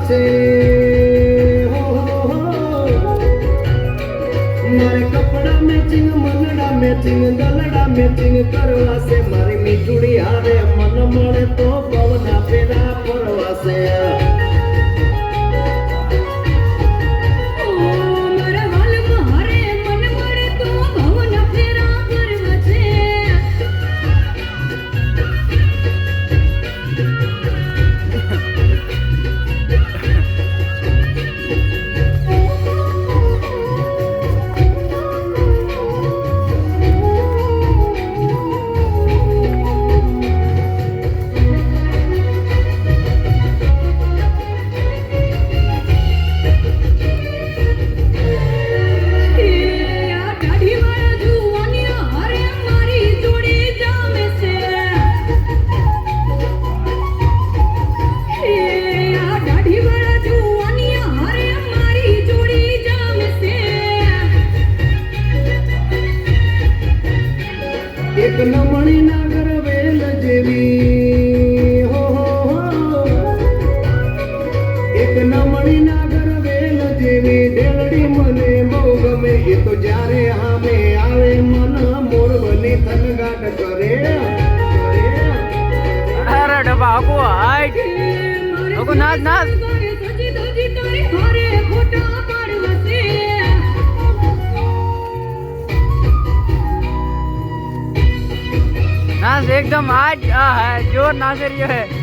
છે મારે કપડા મેચિંગ મનડા મેચિંગ દલડા મેચિંગ કરવા છે મારી મીઠુડી હારે મન મળે તો પવના ફેરા ફરવાશે એક નમણી નાગર વેલ જેવી હો એક નમણી નાગર વેલ જેવી દેલડી મને બહુ ગમે એ તો જ્યારે આમે આવે મન મોર બની થનગાટ કરે અરે ડબ્બા આખો હાઈટ આખો નાચ નાચ नाच एकदम आज जोर नाच रही है।